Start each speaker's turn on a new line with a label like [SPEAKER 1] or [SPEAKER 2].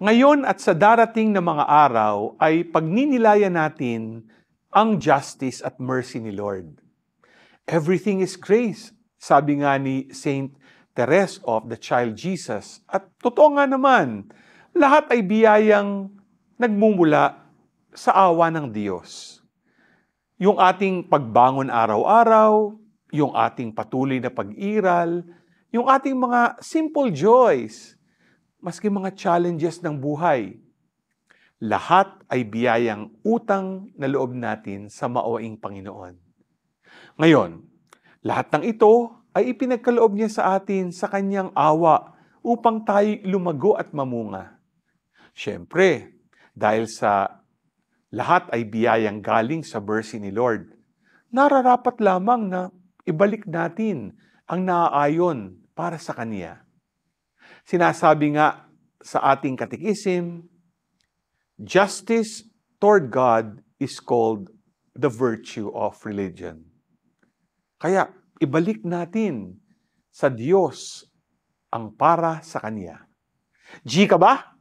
[SPEAKER 1] Ngayon at sa darating na mga araw ay pagninilayan natin ang justice at mercy ni Lord. Everything is grace, sabi nga ni Saint Therese of the Child Jesus. At totoo nga naman, lahat ay biyayang nagmumula sa awa ng Diyos. Yung ating pagbangon araw-araw, yung ating patuloy na pag-iral, yung ating mga simple joys, maski mga challenges ng buhay, lahat ay biyayang utang na loob natin sa mawaing Panginoon. Ngayon, lahat ng ito ay ipinagkaloob niya sa atin sa kanyang awa upang tayo lumago at mamunga. Siyempre, dahil sa lahat ay biyayang galing sa mercy ni Lord, nararapat lamang na ibalik natin ang naaayon para sa Kanya. Sinasabi nga sa ating katikisim, justice toward God is called the virtue of religion. Kaya ibalik natin sa Diyos ang para sa Kanya. G ka ba?